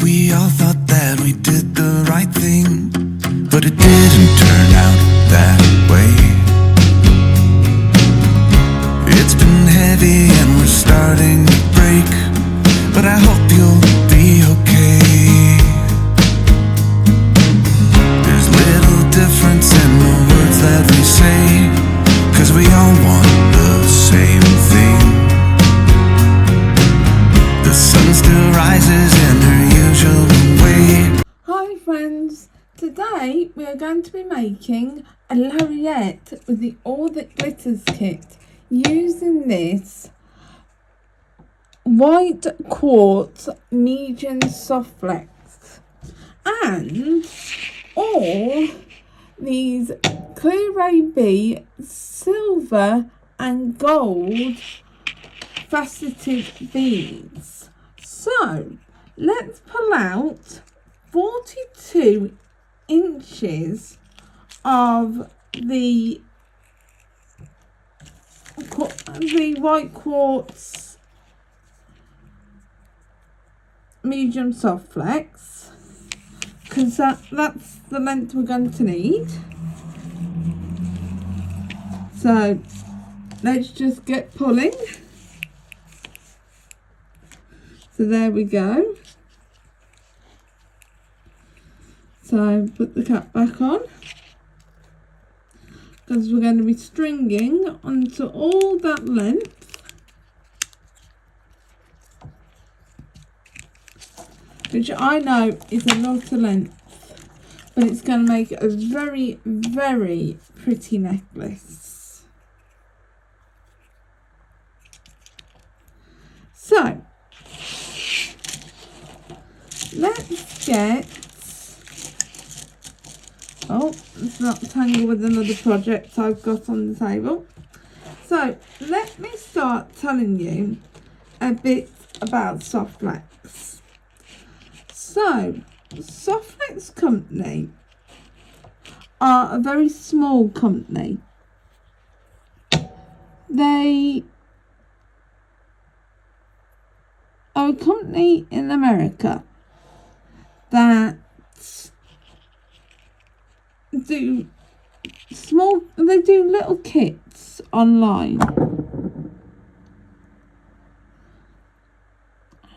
We all thought that we did the right thing, but it didn't turn out that way. It's been heavy and we're starting to break, but I hope you'll be okay. There's little difference in the words that we say, 'cause we all want the same thing. The sun still rises in her usual way. Hi friends, today we are going to be making a Lariat with the All That Glitters kit using this white quartz medium Softflex and all these clear AB silver and gold faceted beads. So let's pull out 42 inches of the white quartz medium Softflex, because that's the length we're going to need. So let's just get pulling. So there we go. So put the cap back on, because we're going to be stringing onto all that length, which I know is a lot of length, but it's going to make a very, very pretty necklace. So let's get, let's not tangle with another project I've got on the table. So let me start telling you a bit about Softflex. So Softflex Company are a very small company. They are a company in America that do little kits online.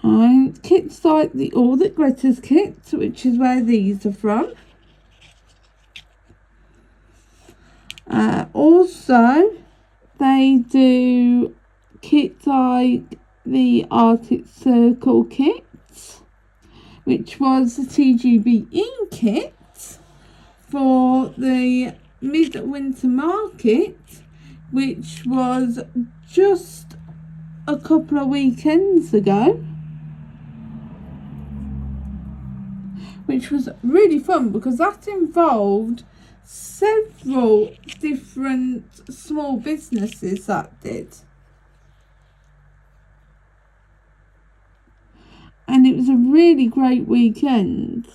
And kits like the All That Glitters kit, which is where these are from. Also, they do kits like the Arctic Circle kit, which was the TGBE kit for the midwinter market, which was just a couple of weekends ago, which was really fun because that involved several different small businesses that did. And it was a really great weekend.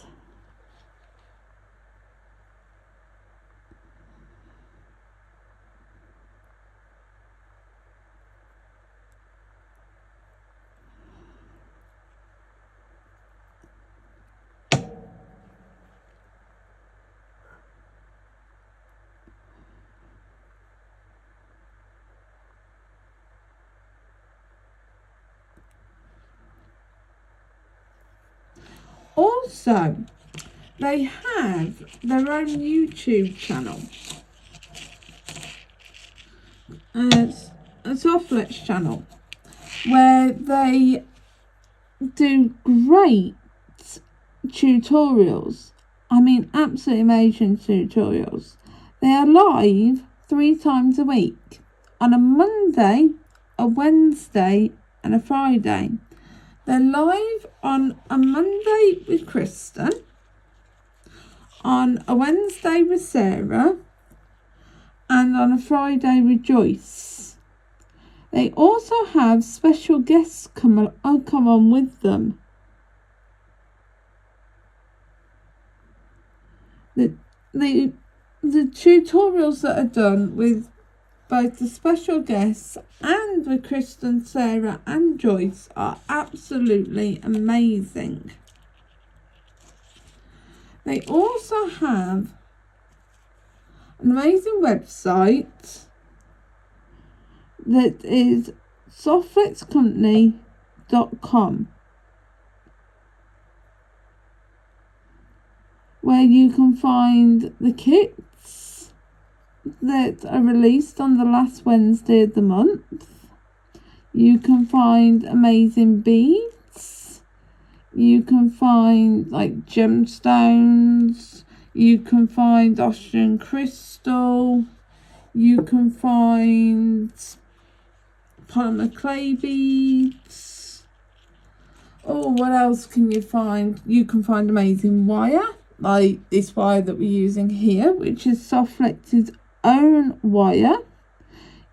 Also, they have their own YouTube channel, a Softflex channel, where they do great tutorials. I mean, absolutely amazing tutorials. They are live 3 times a week, on a Monday, a Wednesday and a Friday. They're live on a Monday with Kristen, on a Wednesday with Sarah, and on a Friday with Joyce. They also have special guests come on with them. The tutorials that are done with both the special guests and with Kristen, Sarah and Joyce are absolutely amazing. They also have an amazing website that is softflexcompany.com, where you can find the kits that are released on the last Wednesday of the month. You can find amazing beads. You can find like gemstones. You can find Austrian crystal. You can find polymer clay beads. Oh, what else can you find? You can find amazing wire, like this wire that we're using here, which is Softflex's own wire.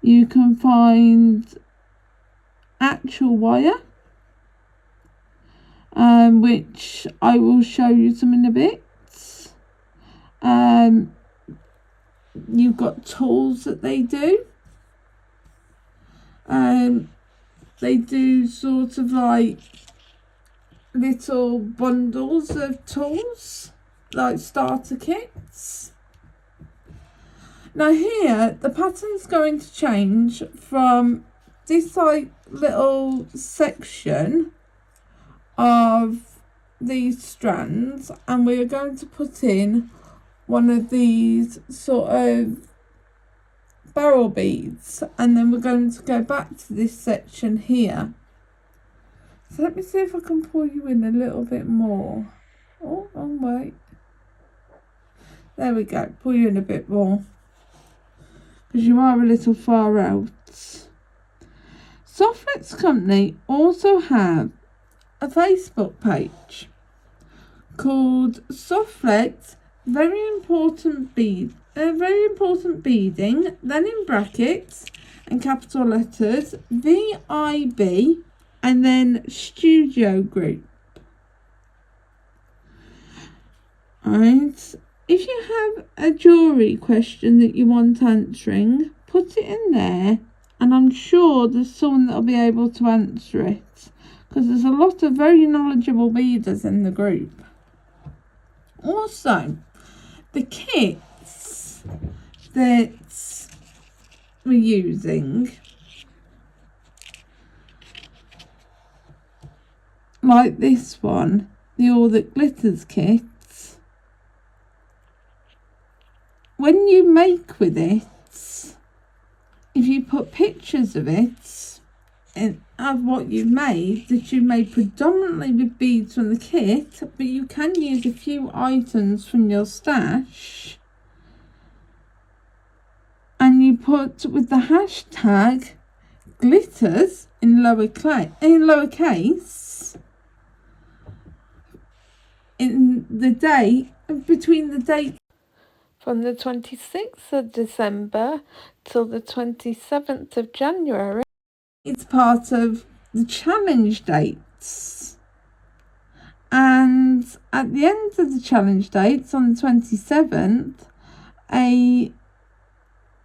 You can find actual wire, which I will show you some in a bit. You've got tools that they do. They do sort of like little bundles of tools, like starter kits. Now here, the pattern's going to change from this like little section of these strands, and we're going to put in one of these sort of barrel beads, and then we're going to go back to this section here. So let me see if I can pull you in a little bit more. Oh, wait. There we go. Pull you in a bit more, because you are a little far out. Softflex Company also have a Facebook page called Softflex Very Important Beading, then in brackets and capital letters VIB, and then Studio Group. Alright, if you have a jewellery question that you want answering, put it in there, and I'm sure there's someone that'll be able to answer it, because there's a lot of very knowledgeable beaders in the group. Also, the kits that we're using, like this one, the All That Glitters kit, when you make with it, if you put pictures of it and of what you've made, that you made predominantly with beads from the kit, but you can use a few items from your stash, and you put with the hashtag glitters in lowercase in the day between the date from the 26th of December till the 27th of January. It's part of the challenge dates. And at the end of the challenge dates on the 27th, a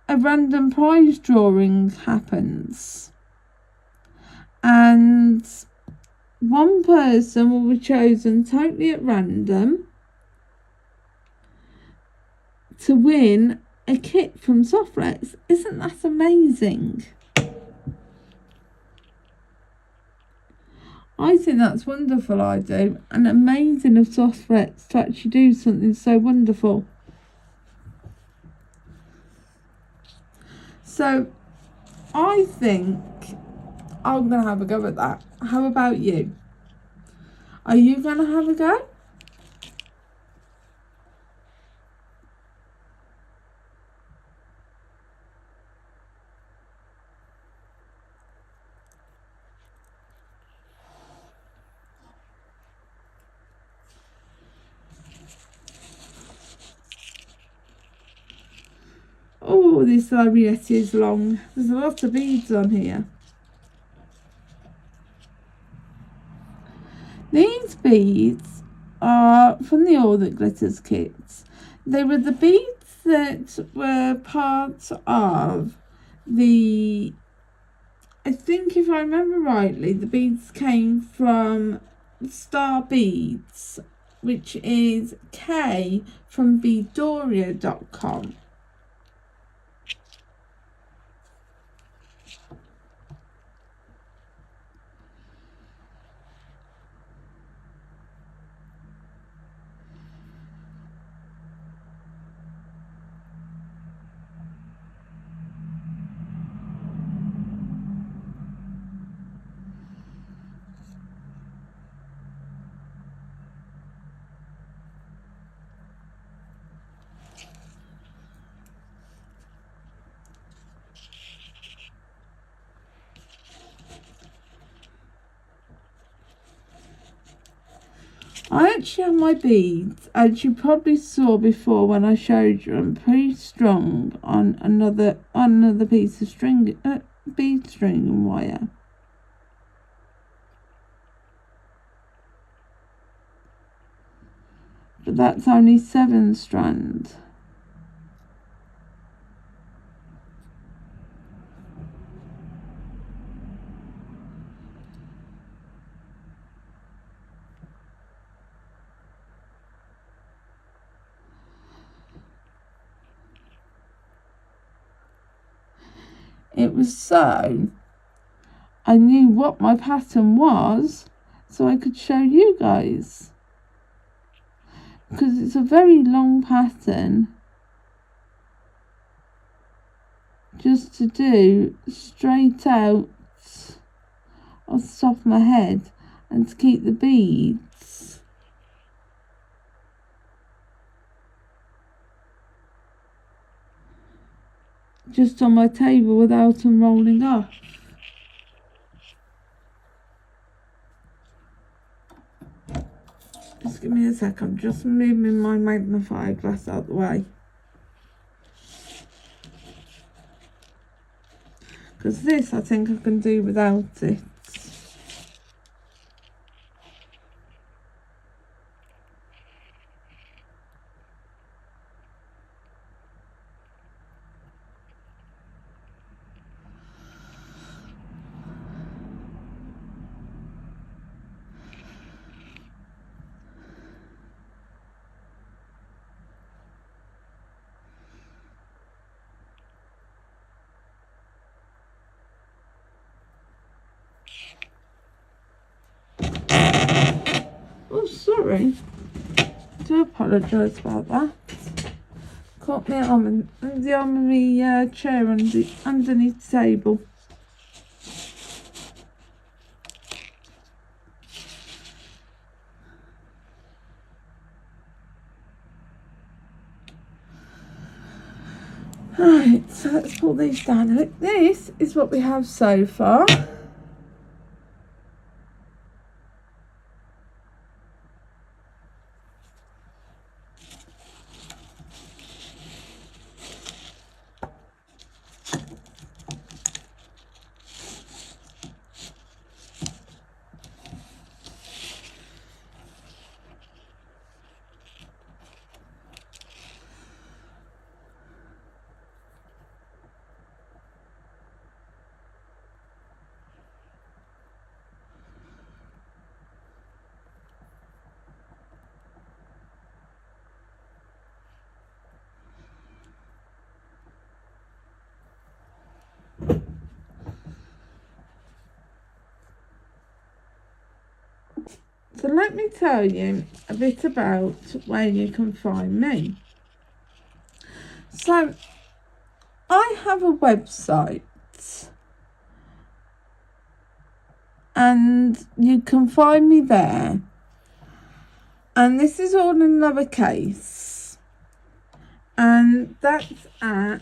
random prize drawing happens. And one person will be chosen totally at random to win a kit from Softflex. Isn't that amazing? I think that's wonderful, I do. And amazing of Softflex to actually do something so wonderful. So, I think I'm going to have a go at that. How about you? Are you going to have a go? Oh, this Lariat is long. There's a lot of beads on here. These beads are from the All That Glitters kits. They were the beads that were part of the, I think if I remember rightly, the beads came from Star Beads, which is K from Beadoria.com. I actually have my beads, as you probably saw before when I showed you them, pre-strung on another piece of string, bead string and wire. But that's only 7 strands. It was so I knew what my pattern was, so I could show you guys. Because it's a very long pattern just to do straight out off the top of my head and to keep the beads. Just on my table without them rolling off. Just give me a sec, I'm just moving my magnifying glass out the way. Because this I think I can do without it. Oh, sorry. I do apologise about that. Caught me on the arm of my chair underneath the table. Right, so let's pull these down. Look, this is what we have so far. So let me tell you a bit about where you can find me. So I have a website and you can find me there, and this is all in lowercase, and that's at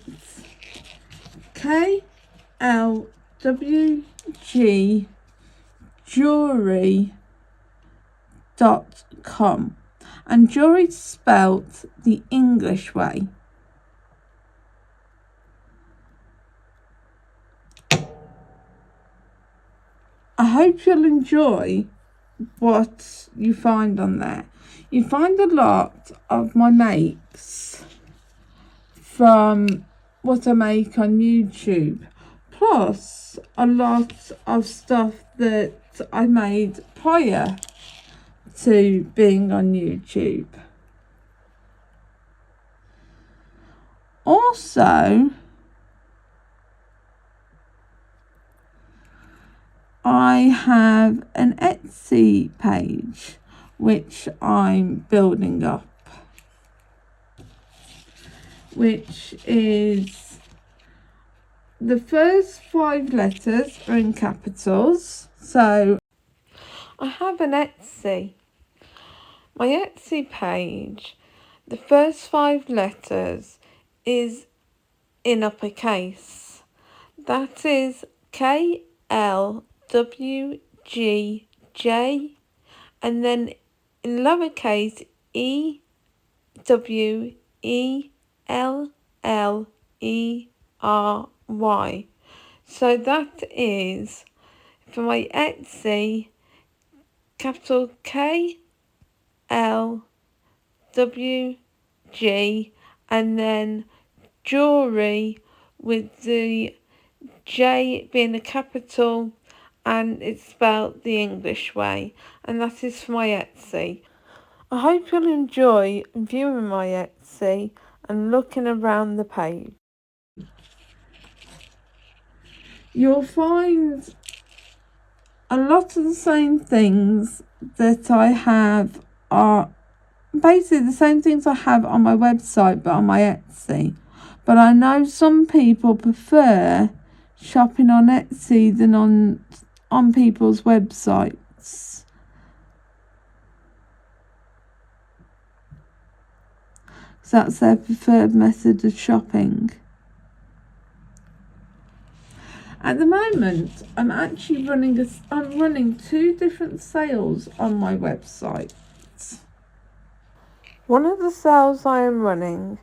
KLWGJewellery.com, and jewellery spelt the English way. I hope you'll enjoy what you find on there. You find a lot of my makes from what I make on YouTube, plus a lot of stuff that I made prior to being on YouTube. Also, I have an Etsy page which I'm building up, which is the first 5 letters are in capitals. So I have an Etsy. My Etsy page, the first 5 letters is in uppercase. That is KLWGJ, and then in lowercase EWELLERY. So that is for my Etsy, capital KLWG, and then jewellery with the J being a capital, and it's spelled the English way, and that is for my Etsy. I hope you'll enjoy viewing my Etsy and looking around the page. You'll find a lot of the same things that I have are basically the same things I have on my website but on my Etsy. But I know some people prefer shopping on Etsy than on people's websites. So that's their preferred method of shopping. At the moment, I'm actually running 2 different sales on my website. One of the sales I am running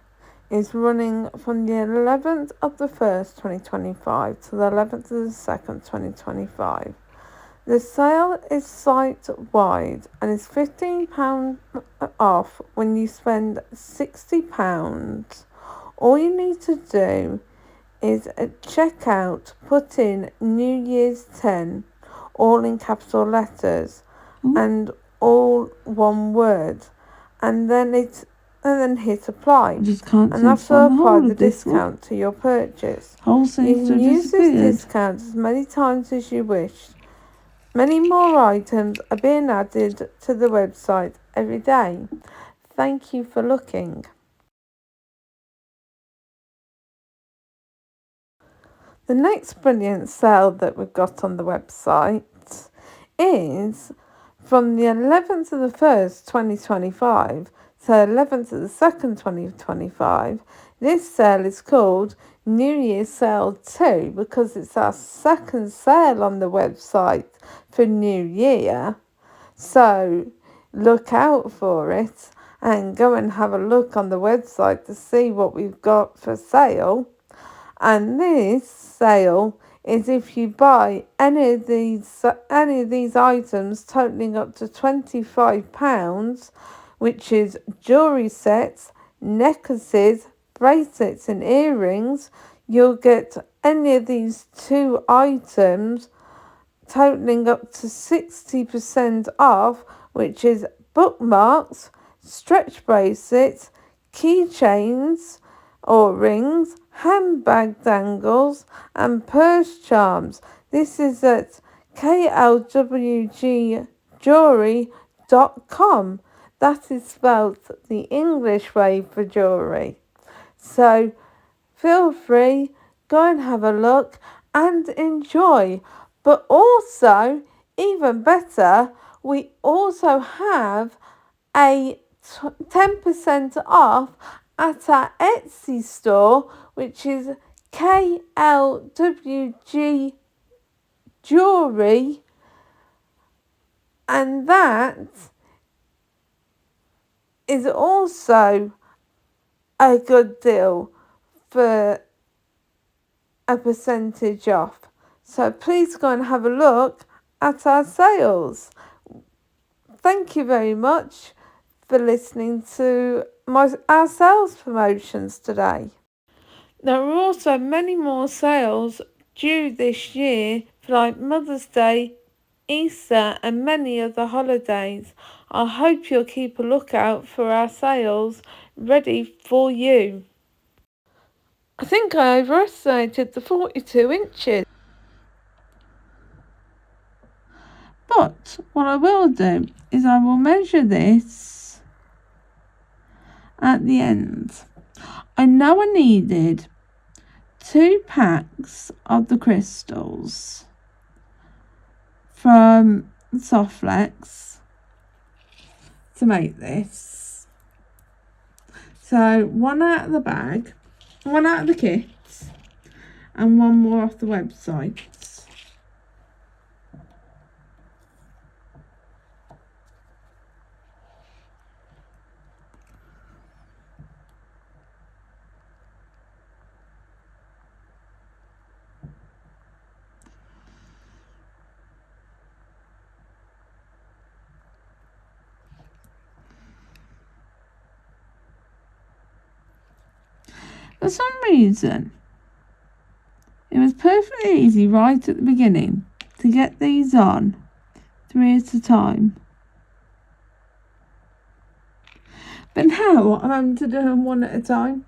is running from the 11th of the 1st, 2025 to the 11th of the 2nd, 2025. The sale is site-wide and is £15 off when you spend £60. All you need to do is at checkout put in New Year's 10, all in capital letters and all one word, and then hit apply, and that will apply the discount to your purchase. You can use this discount as many times as you wish. Many more items are being added to the website every day. Thank you for looking. The next brilliant sale that we've got on the website is from the 11th of the 1st, 2025 to 11th of the 2nd, 2025. This sale is called New Year Sale 2 because it's our second sale on the website for New Year. So look out for it and go and have a look on the website to see what we've got for sale. And this sale is if you buy any of these items totaling up to £25, which is jewellery sets, necklaces, bracelets and earrings, you'll get any of these 2 items totaling up to 60% off, which is bookmarks, stretch bracelets, keychains or rings, handbag dangles and purse charms. This is at KLWGJewellery.com. That is spelled the English way for jewellery. So feel free, go and have a look and enjoy. But also, even better, we also have a 10% off at our Etsy store, which is KLWGJewellery, and that is also a good deal for a percentage off. So please go and have a look at our sales. Thank you very much for listening to our sales promotions today. There are also many more sales due this year for like Mother's Day, Easter and many other holidays. I hope you'll keep a lookout for our sales ready for you. I think I overestimated the 42 inches. But what I will do is I will measure this at the end. I know I needed 2 packs of the crystals from Softflex to make this. So 1 out of the bag, 1 out of the kit, and 1 more off the website. For some reason, it was perfectly easy right at the beginning to get these on 3 at a time. But now I'm having to do them 1 at a time.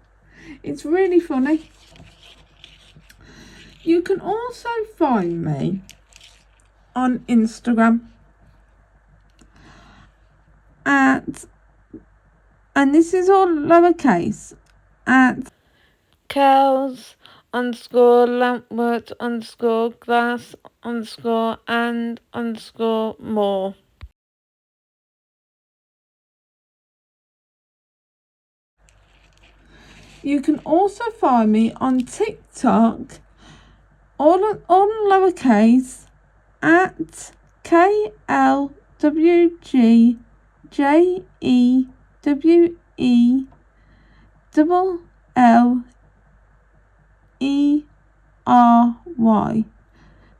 It's really funny. You can also find me on Instagram at, and this is all lowercase, at Kells_lampwork_glass_and_more. You can also find me on TikTok, all lowercase, at KLWGJewellery.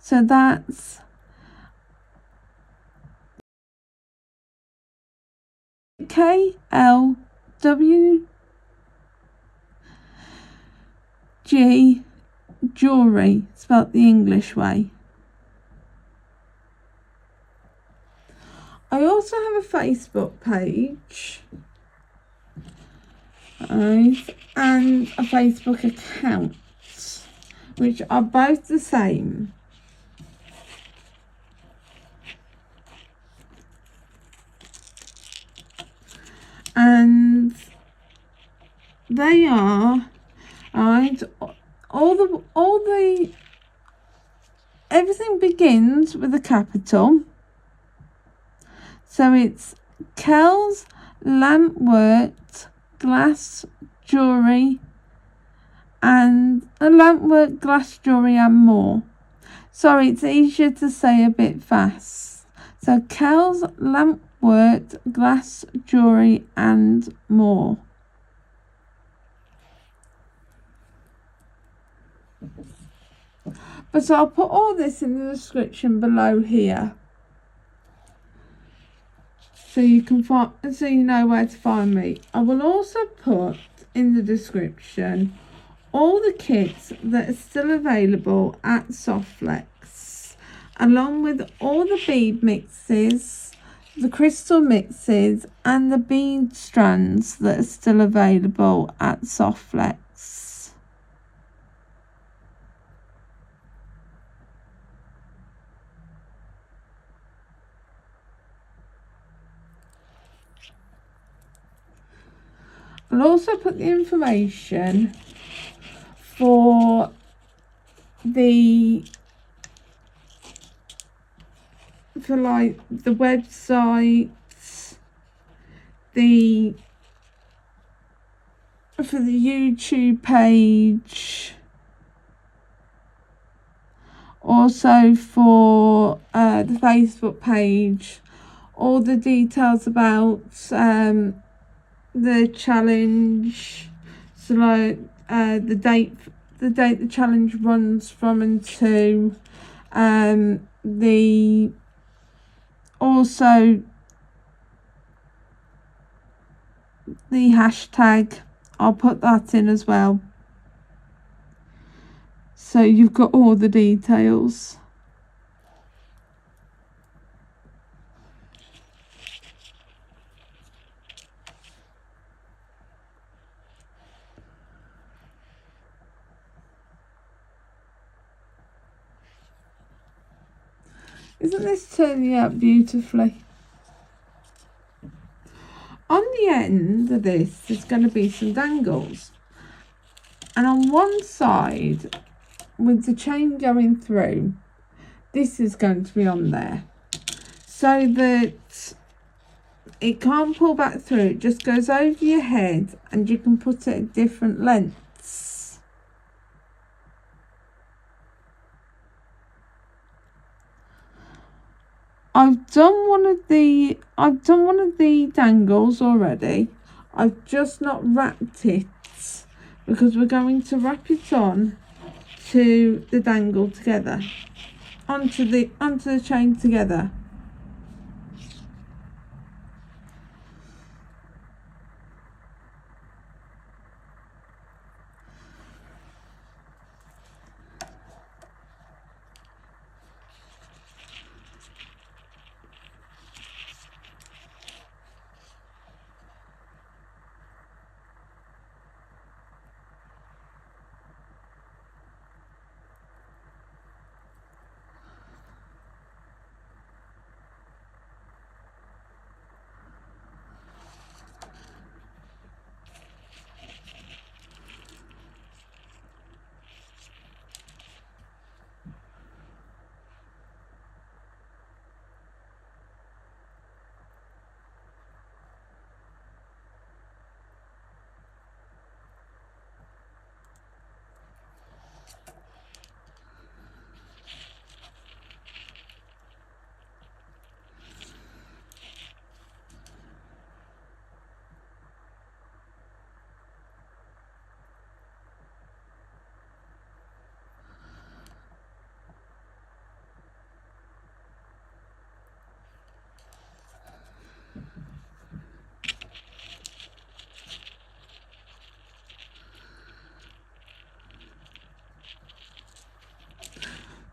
So that's KLWGJewellery, spelt the English way. I also have a Facebook page, right, and a Facebook account, which are both the same. And they are, right, everything begins with a capital. So it's Kells Lampwork Glass Jewellery and Lampwork Glass Jewellery and more. Sorry, it's easier to say a bit fast. So Kells Lampwork Glass Jewellery and more. But I'll put all this in the description below here, so you can find, so you know where to find me. I will also put in the description all the kits that are still available at Softflex, along with all the bead mixes, the crystal mixes, and the bead strands that are still available at Softflex. I'll also put the information for the website, for the YouTube page, also for the Facebook page, all the details about the challenge, so like the date the challenge runs from and to, the also the hashtag, I'll put that in as well, so you've got all the details. Isn't this turning out beautifully? On the end of this, there's going to be some dangles. And on one side, with the chain going through, this is going to be on there. So that it can't pull back through, it just goes over your head and you can put it at different lengths. I've done one of the dangles already. I've just not wrapped it because we're going to wrap it on to the dangle together, onto the chain together.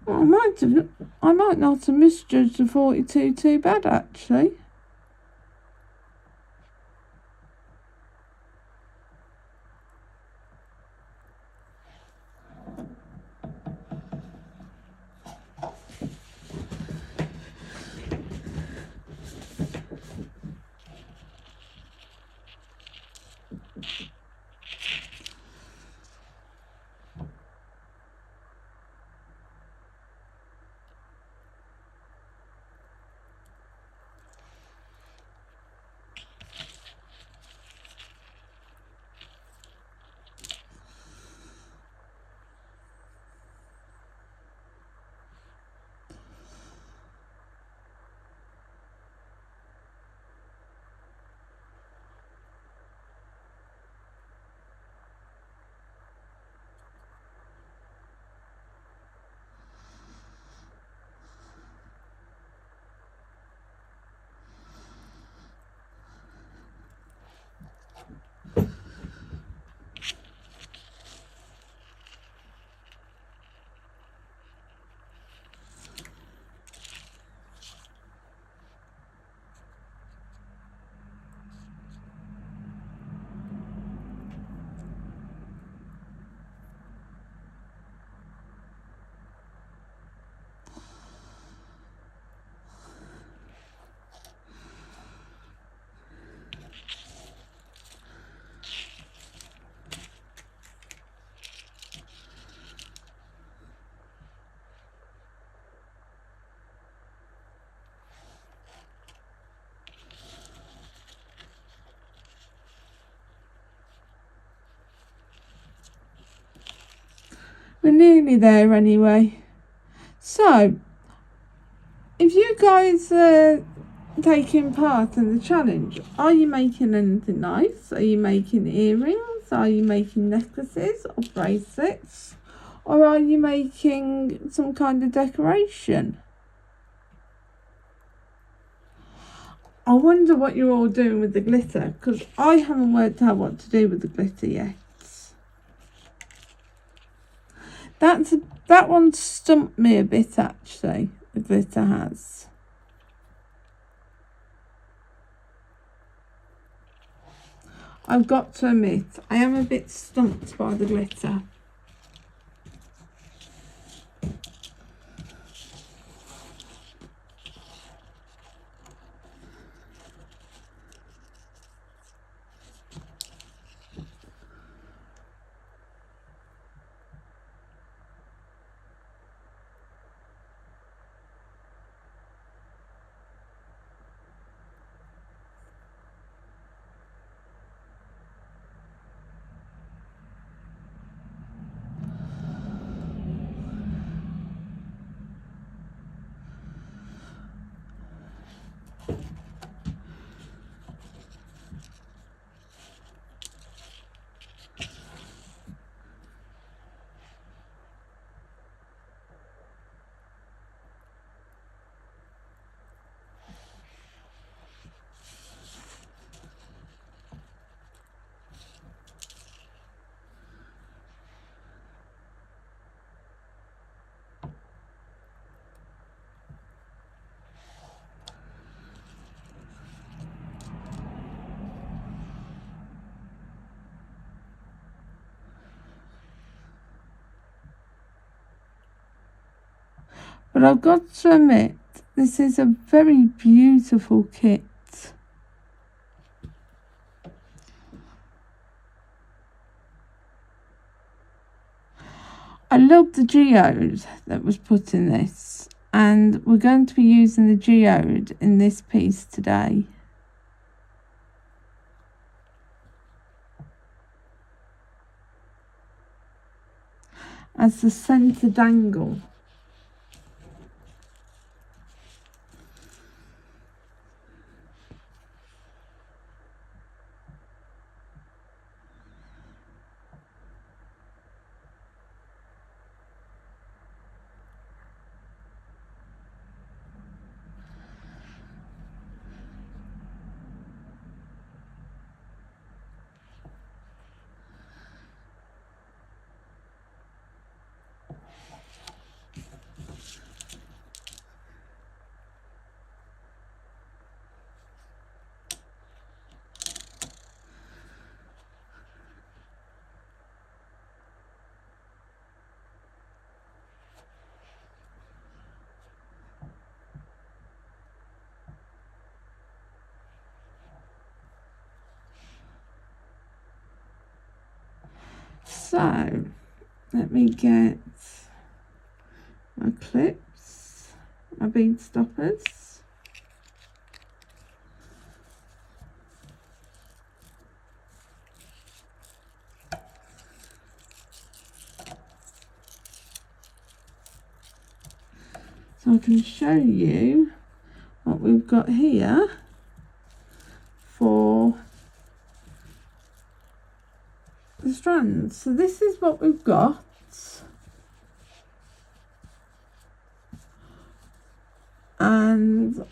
Well, I might not have misjudged the 42 too bad actually. We're nearly there anyway. So, if you guys are taking part in the challenge, are you making anything nice? Are you making earrings? Are you making necklaces or bracelets? Or are you making some kind of decoration? I wonder what you're all doing with the glitter, because I haven't worked out what to do with the glitter yet. That one stumped me a bit actually, the glitter has. I've got to admit, I am a bit stumped by the glitter. But I've got to admit, this is a very beautiful kit. I love the geode that was put in this, and we're going to be using the geode in this piece today. As the centre dangle. So, let me get my clips, my bead stoppers. So I can show you what we've got here for the strands. So this is what we've got. And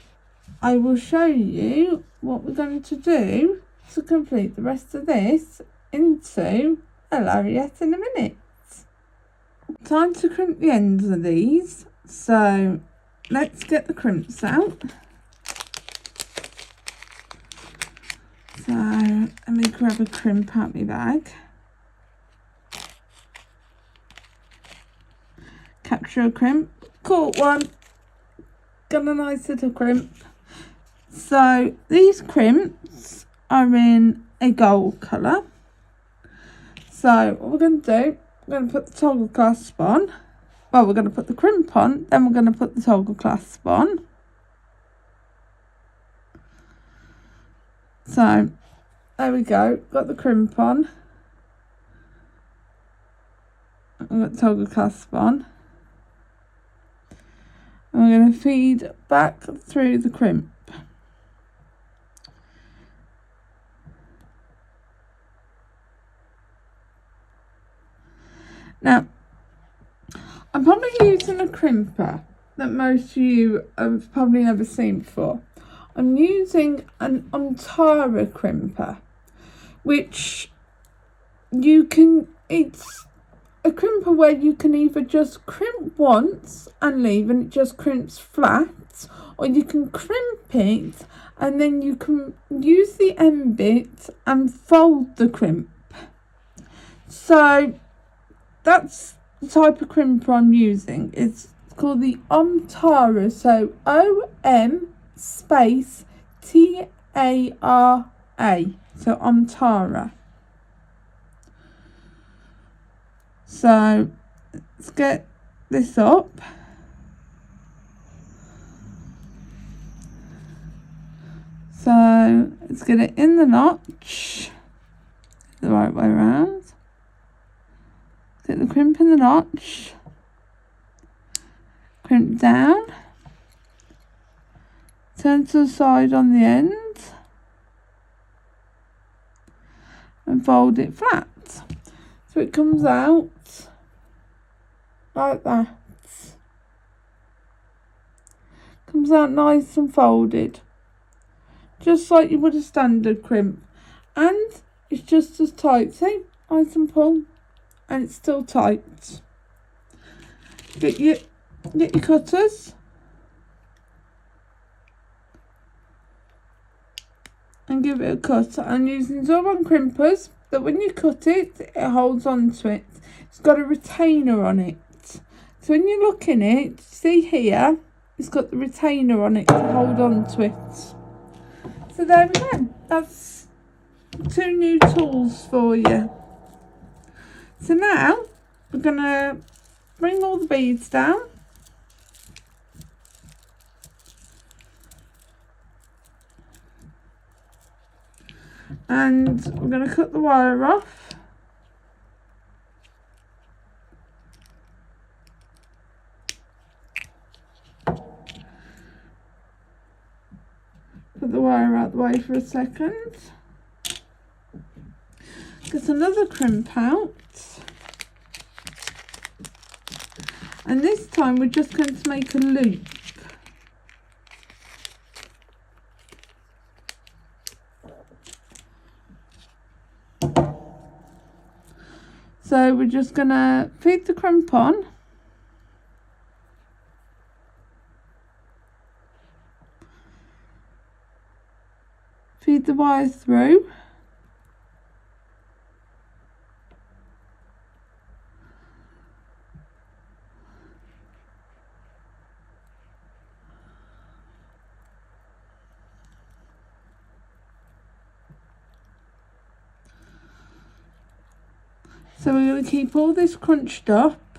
I will show you what we're going to do to complete the rest of this into a lariat in a minute. Time to crimp the ends of these. So let's get the crimps out. So let me grab a crimp out of my bag. Capture a crimp. Caught one. Got a nice little crimp. So these crimps are in a gold colour. So what we're going to do, we're going to put the toggle clasp on. Well, we're going to put the crimp on, then we're going to put the toggle clasp on. So there we go, got the crimp on. I've got the toggle clasp on. And we're going to feed back through the crimp. Now, I'm probably using a crimper that most of you have probably never seen before. I'm using an Antara crimper, which it's a crimper where you can either just crimp once and leave and it just crimps flat, or you can crimp it and then you can use the end bit and fold the crimp. So that's the type of crimper I'm using. It's called the Antara, so OM space TARA, so Antara. So let's get this up. So let's get it in the notch the right way around. Get the crimp in the notch, crimp down, turn to the side on the end and fold it flat. So it comes out like that. Comes out nice and folded, just like you would a standard crimp. And it's just as tight, see, nice and pull. And it's still tight. Get your cutters and give it a cut. I'm using Zoran crimpers that when you cut it, it holds on to it. It's got a retainer on it So when you look in it, see here, it's got the retainer on it to hold on to it. So there we go. That's 2 new tools for you. So now we're going to bring all the beads down. And we're going to cut the wire off. Put the wire out the way for a second. Get another crimp out. And this time we're just going to make a loop. So we're just going to feed the crimp on. Feed the wire through. So we're going to keep all this crunched up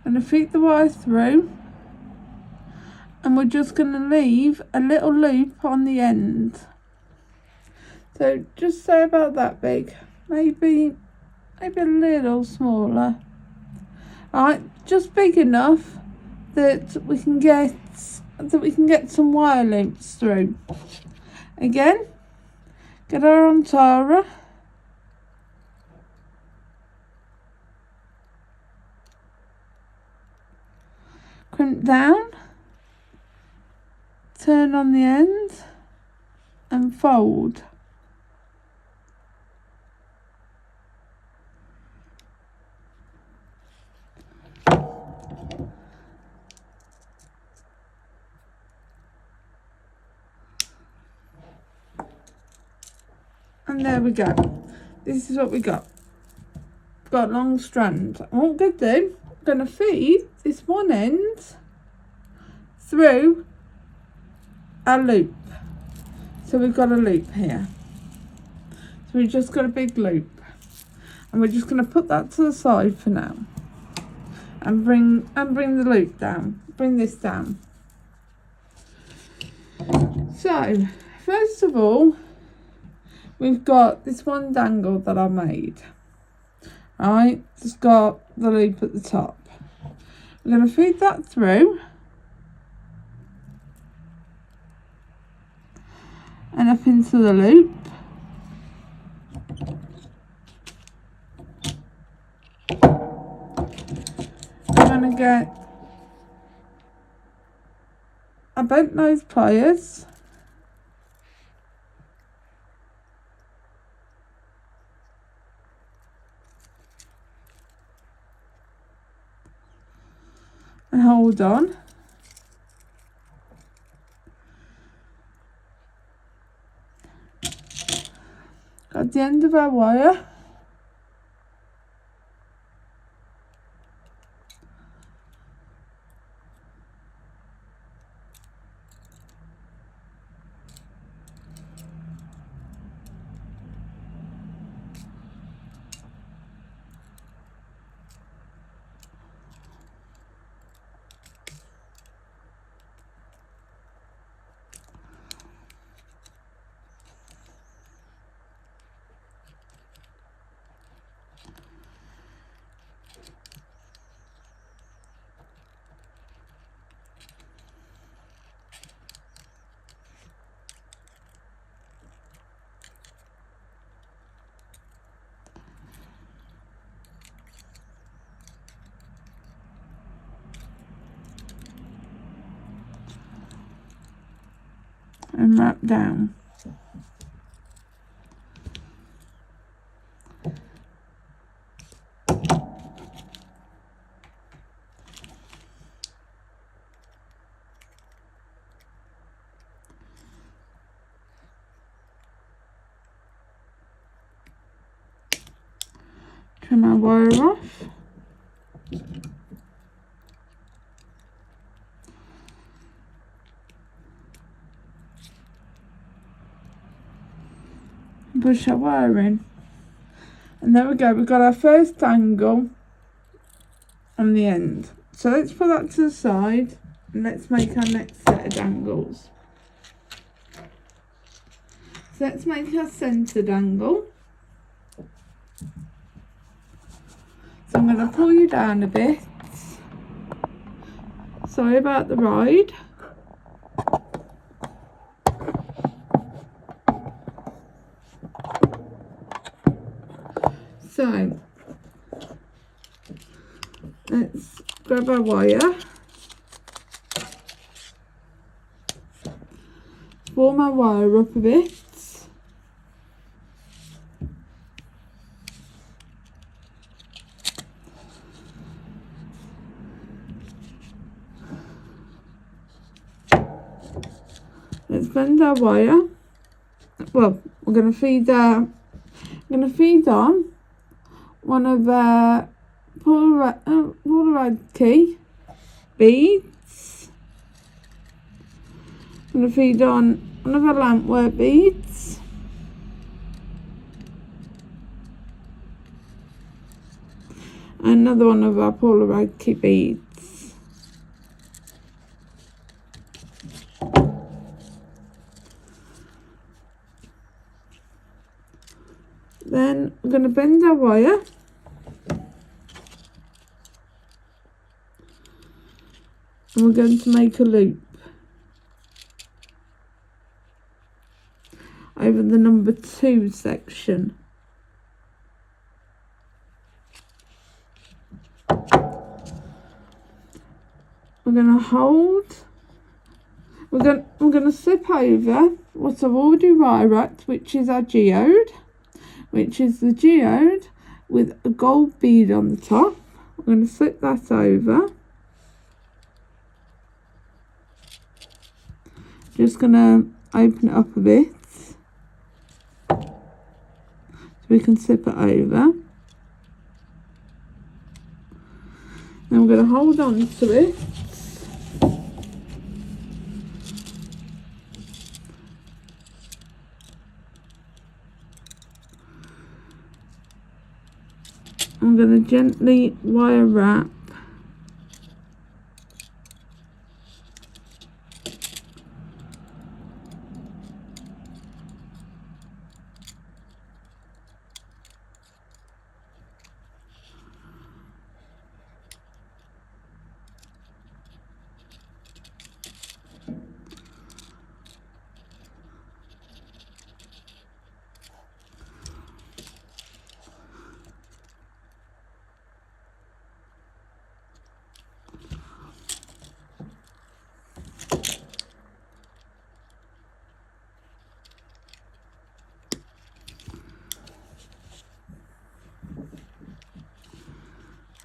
and feed the wire through, and we're just going to leave a little loop on the end. So just say about that big, maybe a little smaller. Alright, just big enough that we can get some wire loops through. Again, get our Antara. Crimp down, turn on the end and fold. And there we go. This is what we got. We've got a long strand. And what we're going to do, we're going to feed this one end through a loop. So we've got a loop here. So we've just got a big loop. And we're just going to put that to the side for now. And bring the loop down. Bring this down. So, first of all, we've got this one dangle that I made. Alright, it's got the loop at the top. We're going to feed that through. And up into the loop. We're going to get a bent nose pliers. And hold on. Got the end of our wire. And wrap down. Trim our wire off. push our wire in. And there we go, we've got our first angle on the end. So let's put that to the side and let's make our next set of angles. So let's make our centered angle. So I'm going to pull you down a bit. Sorry about the ride. So let's grab our wire, form our wire up a bit. Let's bend our wire. Well, we're going to feed on one of our Polaroid key beads. I'm going to feed on one of our lamp work beads. And another one of our Polaroid key beads. Then we're going to bend our wire. And we're going to make a loop over the number 2 section. We're going to hold. We're going to slip over what I've already wired at, which is our geode. Which is the geode with a gold bead on the top. I'm going to slip that over. Just going to open it up a bit so we can slip it over. Then I'm going to hold on to it. I'm going to gently wire wrap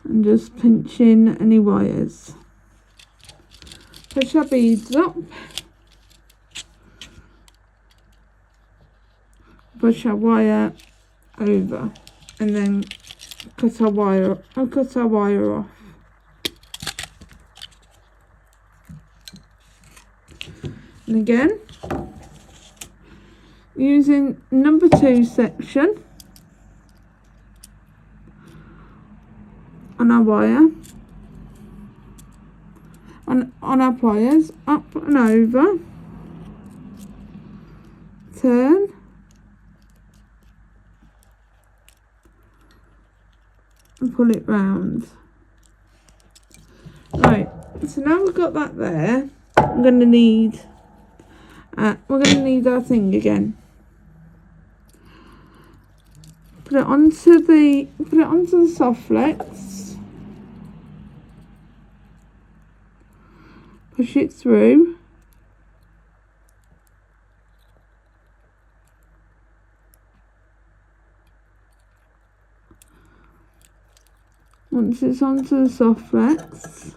and just pinch in any wires. Push our beads up. Push our wire over and then cut our wire off. And again, using number 2 section on our wire, on our pliers, up and over, turn, and pull it round. Right, so now we've got that there, we're going to need our thing again. Put it onto the Softflex. Push it through. Once it's onto the Softflex,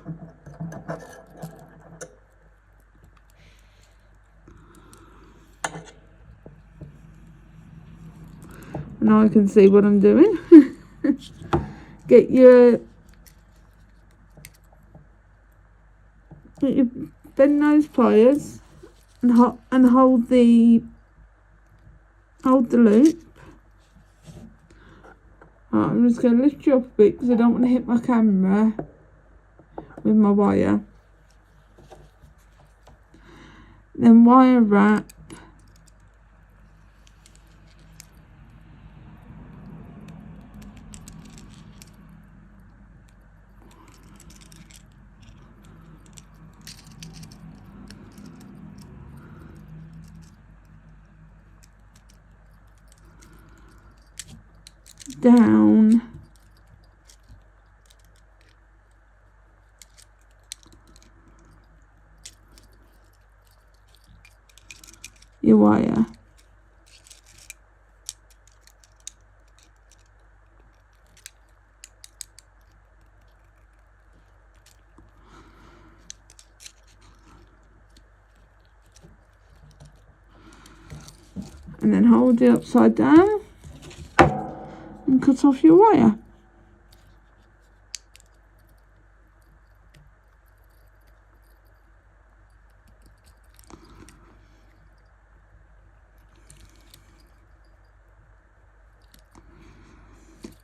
now I can see what I'm doing. Bend those pliers and hold the loop. Right, I'm just going to lift you up a bit because I don't want to hit my camera with my wire. Then wire wrap. Down your wire. And then hold it upside down and cut off your wire.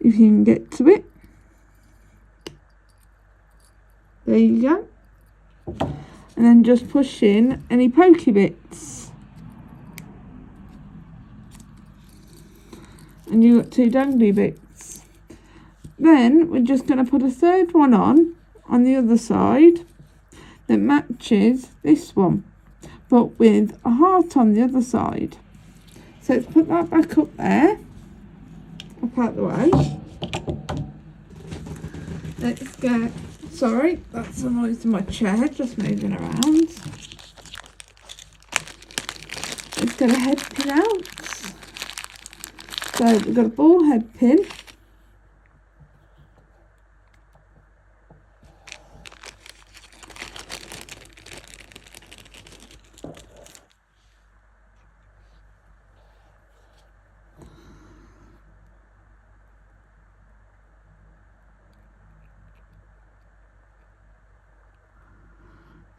If you can get to it. There you go. And then just push in any pokey bits. And you've got 2 dangly bits. Then we're just going to put a third one on the other side that matches this one, but with a heart on the other side. So let's put that back up there, up out the way. Let's get, sorry, that's the noise in my chair, just moving around. Let's get a head pin out. So we've got a ball head pin.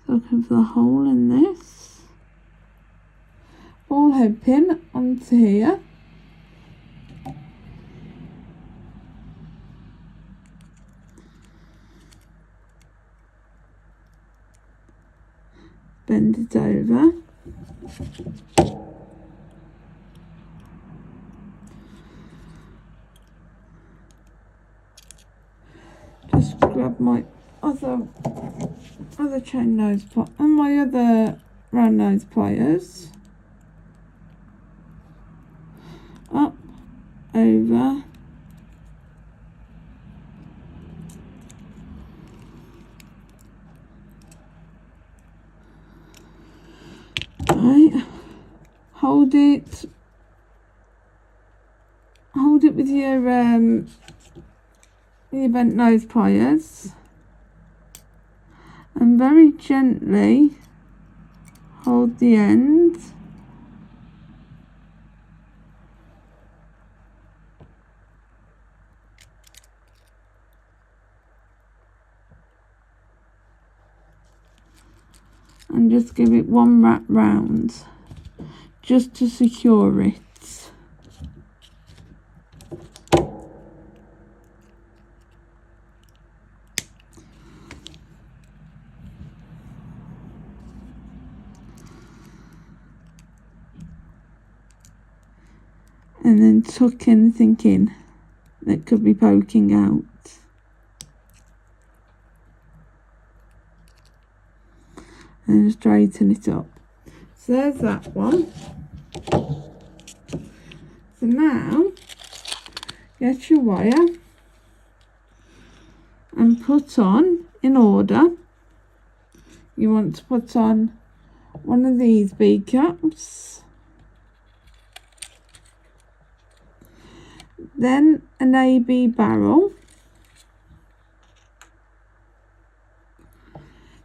Looking for the hole in this. Ball head pin onto here. Bend it over. Just grab my other chain nose pliers and my other round nose pliers. Up, over. Right, hold it with your bent nose pliers and very gently hold the end and just give it one wrap round just to secure it. And then tuck anything in that could be poking out. And straighten it up. So there's that one. So now, get your wire and put on, in order, you want to put on one of these bead caps, then an AB barrel,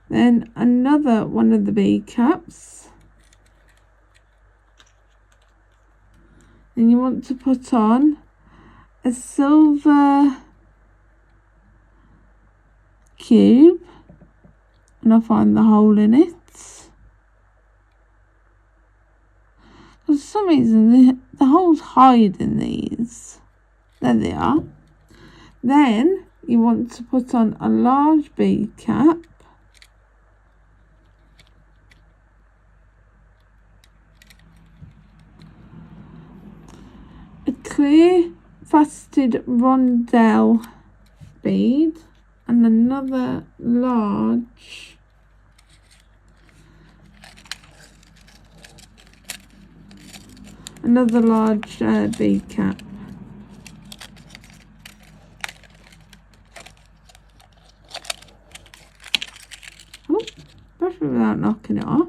then another one of the bead caps, and you want to put on a silver cube, and I'll find the hole in it. For some reason the holes hide in these. There they are. Then you want to put on a large bead cap, a clear faceted rondelle bead, and another large bead cap. Oh, especially without knocking it off.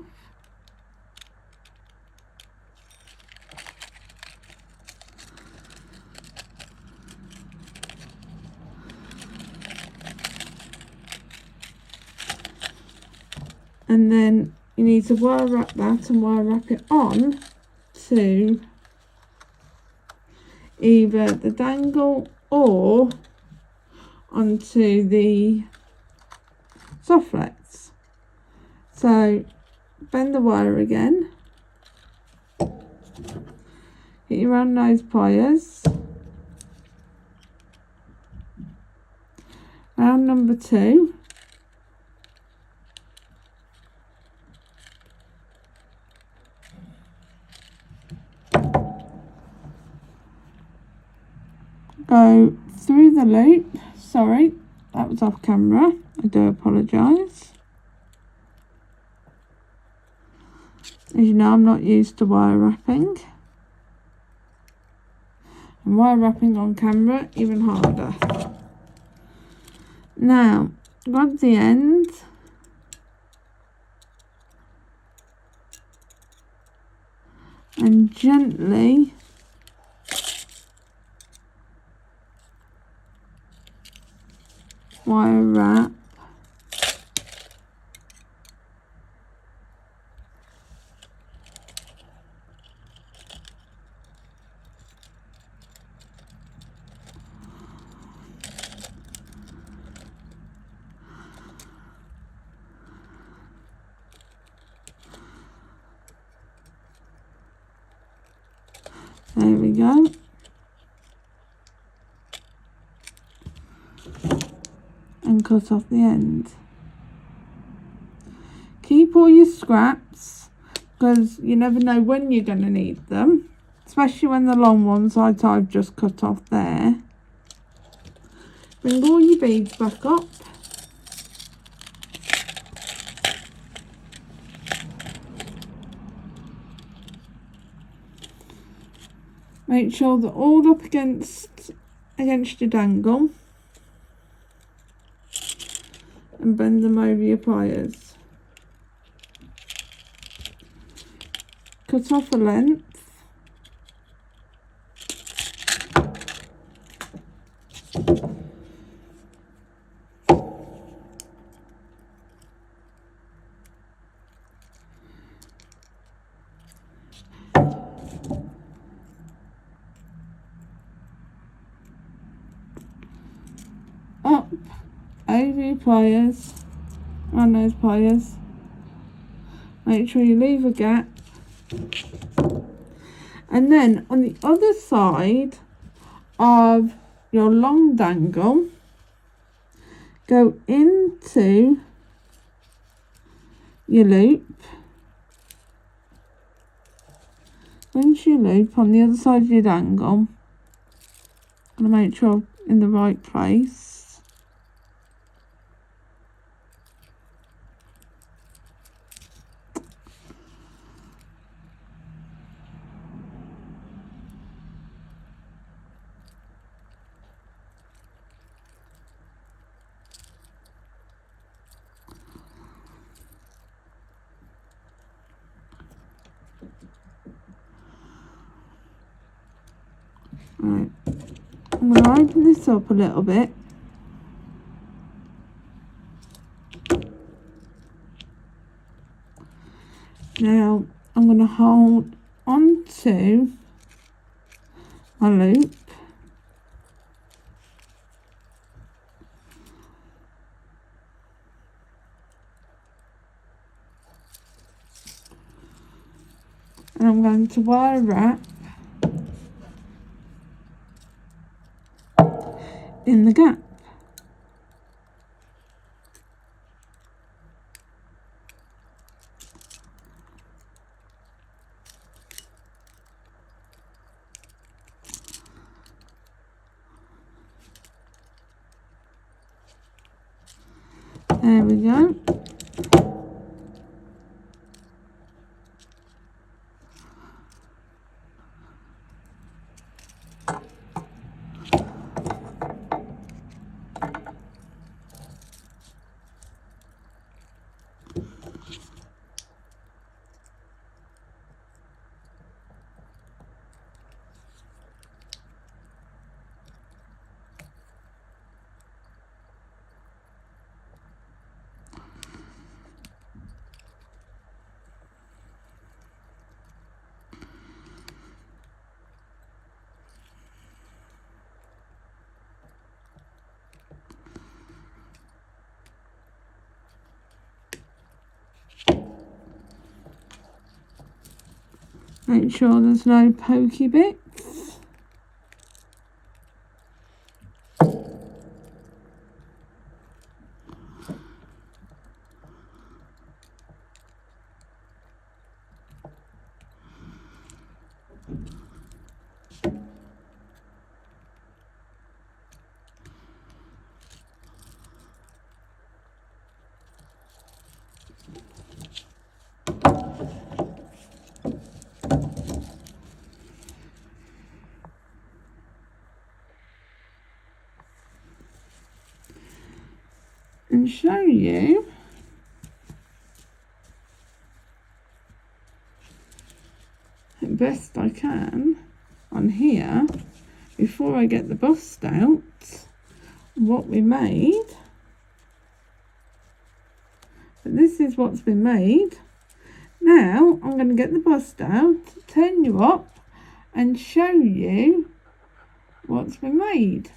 And then you need to wire wrap that and wire wrap it on to either the dangle or onto the Softflex. So bend the wire again, get your round nose pliers, round number 2, go through the loop. Sorry, that was off camera, I do apologise. As you know, I'm not used to wire wrapping, and wire wrapping on camera even harder. Now grab the end and gently wire wrap there we go. And cut off the end. Keep all your scraps because you never know when you're going to need them, especially when the long ones like I've just cut off there. Bring all your beads back up. Make sure they're all up against your dangle. And bend them over your pliers. Cut off a length. Up over your pliers, on those pliers. Make sure you leave a gap. And then on the other side of your long dangle, go into your loop. Into your loop on the other side of your dangle. And make sure in the right place. Right, I'm going to open this up a little bit. Now I'm going to hold onto my loop. And I'm going to wire wrap in the gap. There we go. Make sure there's no pokey bits. And show you best I can on here before I get the bust out what we made. But this is what's been made. Now I'm going to get the bust out, turn you up and show you what's been made.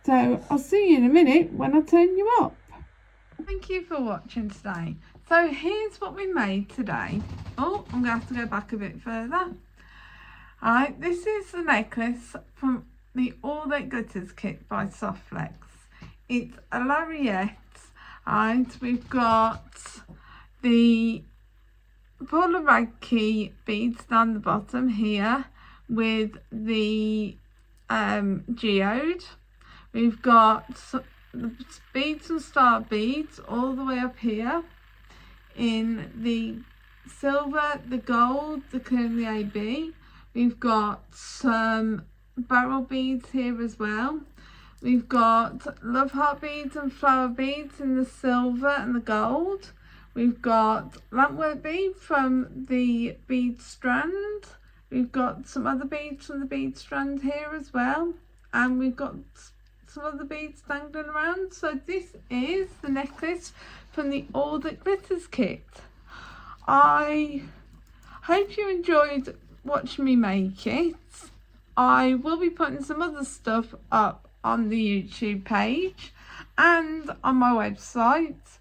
So I'll see you in a minute when I turn you up. Thank you for watching today. So here's what we made today. Oh, I'm going to have to go back a bit further. Alright, this is the necklace from the All That Glitters kit by Softflex. It's a Lariat. Alright, we've got the polar rag key beads down the bottom here with the geode. We've got the beads and star beads all the way up here in the silver, the gold, the KLWGJewellery. We've got some barrel beads here as well. We've got love heart beads and flower beads in the silver and the gold. We've got lampwork bead from the Bead Strand. We've got some other beads from the Bead Strand here as well. And we've got some other beads dangling around. So this is the necklace from the All That Glitters kit. I hope you enjoyed watching me make it. I will be putting some other stuff up on the YouTube page and on my website,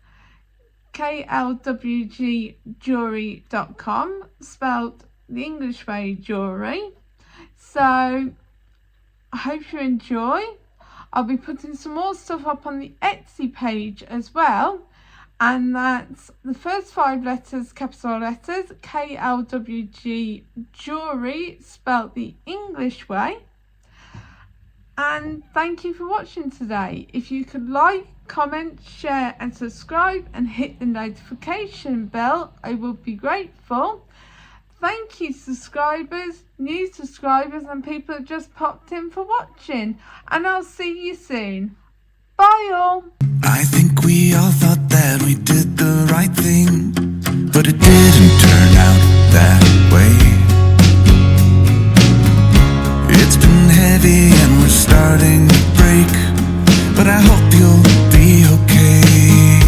KLWGJewellery.com, spelled the English way, jewellery. So I hope you enjoy. I'll be putting some more stuff up on the Etsy page as well, and that's the first 5 letters, capital letters, KLWGJewellery, spelled the English way. And thank you for watching today. If you could like, comment, share and subscribe and hit the notification bell, I would be grateful. Thank you subscribers, new subscribers and people who just popped in for watching. And I'll see you soon. Bye all. I think we all thought that we did the right thing, but it didn't turn out that way. It's been heavy and we're starting to break, but I hope you'll be okay.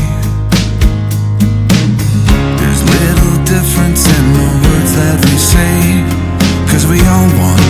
There's little difference in the words that we say, 'cause we all want